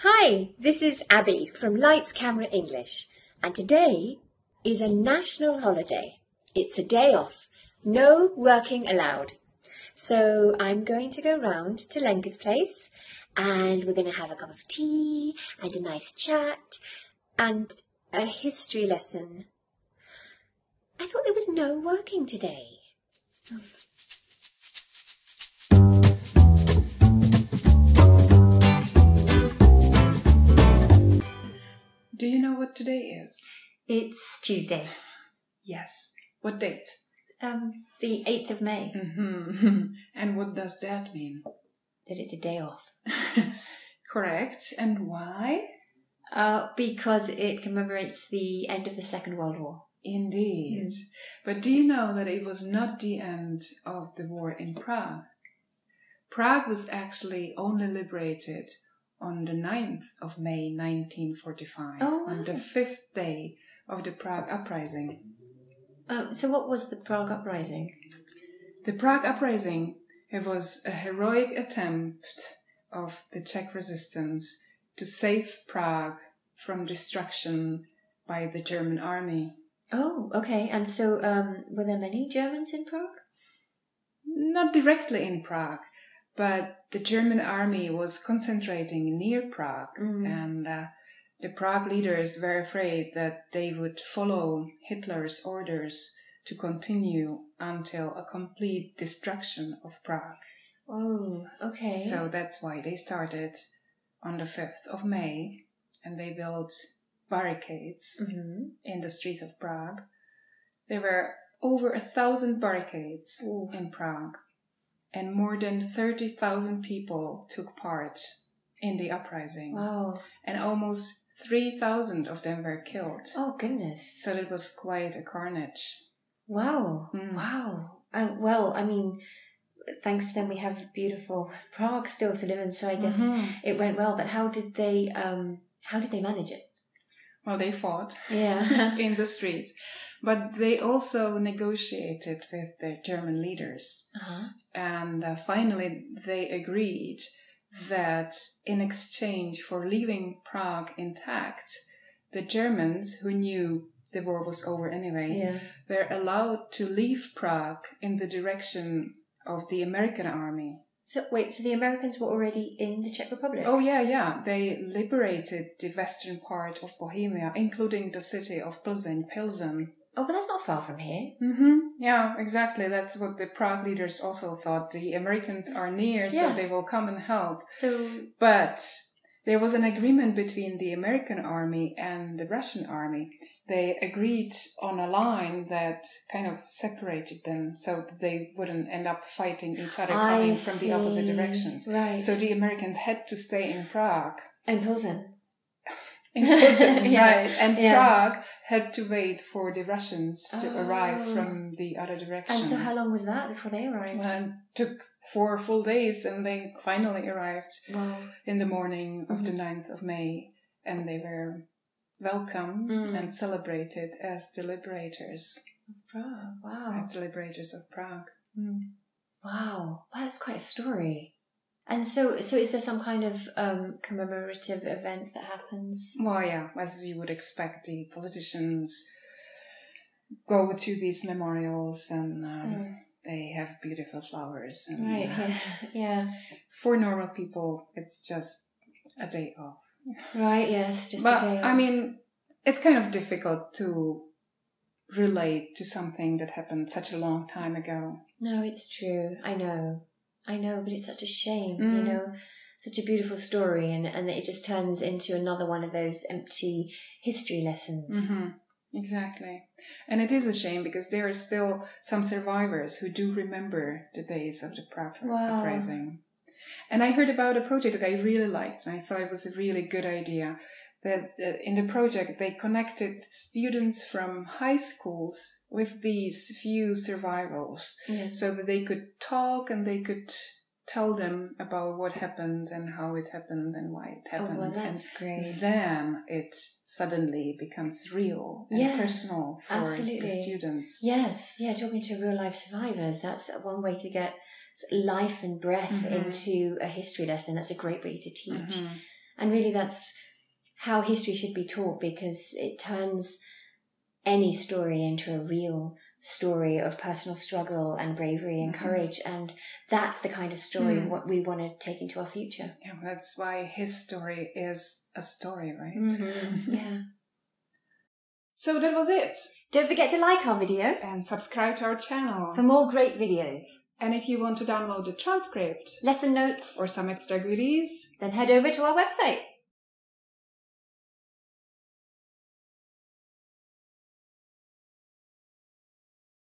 Hi, this is Abby from Lights Camera English, and today is a national holiday. It's a day off, no working allowed. So I'm going to go round to Lenka's place and we're going to have a cup of tea and a nice chat and a history lesson. I thought there was no working today. Do you know what today is? It's Tuesday. Yes. What date? The 8th of May. Mm-hmm. And what does that mean? That it's a day off. Correct. And why? Because it commemorates the end of the Second World War. Indeed. But do you know that it was not the end of the war in Prague? Prague was actually only liberated on the 9th of May 1945, on the 5th day of the Prague Uprising. So what was the Prague Uprising? The Prague Uprising, it was a heroic attempt of the Czech resistance to save Prague from destruction by the German army. Oh, okay. And so were there many Germans in Prague? Not directly in Prague, but the German army was concentrating near Prague, and the Prague leaders were afraid that they would follow Hitler's orders to continue until a complete destruction of Prague. Oh, okay. So that's why they started on the 5th of May, and they built barricades in the streets of Prague. There were over 1,000 barricades in Prague. And more than 30,000 people took part in the uprising. Wow. And almost 3,000 of them were killed. Oh, goodness. So it was quite a carnage. Wow. Wow. Well, I mean, thanks to them we have beautiful Prague still to live in, so I guess it went well. But how did they manage it? Well, they fought in the streets. But they also negotiated with the German leaders. And finally they agreed that in exchange for leaving Prague intact, the Germans, who knew the war was over anyway, were allowed to leave Prague in the direction of the American army. So wait, so the Americans were already in the Czech Republic? Oh, yeah. They liberated the western part of Bohemia, including the city of Pilsen. Oh, but that's not far from here. Yeah, exactly. That's what the Prague leaders also thought. The Americans are near, so they will come and help. But there was an agreement between the American army and the Russian army. They agreed on a line that kind of separated them so that they wouldn't end up fighting each other coming from the opposite directions. Right. So the Americans had to stay in Prague. And Pilsen. Right. And Prague had to wait for the Russians to arrive from the other direction. And so how long was that before they arrived? Well, it took 4 full days, and they finally arrived in the morning of the 9th of May, and they were welcomed and celebrated as the liberators of Prague. Wow. As the liberators of Prague. Wow, that's quite a story. And so is there some kind of commemorative event that happens? Well, yeah, as you would expect, the politicians go to these memorials and they have beautiful flowers. And, right, For normal people, it's just a day off. Right, yes, just a day off. I mean, it's kind of difficult to relate to something that happened such a long time ago. No, it's true. I know, but it's such a shame, you know, such a beautiful story, and it just turns into another one of those empty history lessons. Exactly. And it is a shame because there are still some survivors who do remember the days of the Prague Uprising. And I heard about a project that I really liked, and I thought it was a really good idea. That in the project they connected students from high schools with these few survivors, so that they could talk and they could tell them about what happened and how it happened and why it happened. Oh, well, that's great. Then it suddenly becomes real and personal for the students. Yes, talking to real life survivors, that's one way to get life and breath into a history lesson. That's a great way to teach. And really that's how history should be taught, because it turns any story into a real story of personal struggle and bravery and courage, and that's the kind of story what we want to take into our future. Yeah, that's why his story is a story, right? Yeah. So that was it. Don't forget to like our video And subscribe to our channel. for more great videos. And if you want to download the transcript Lesson notes, or some extra goodies, then head over to our website.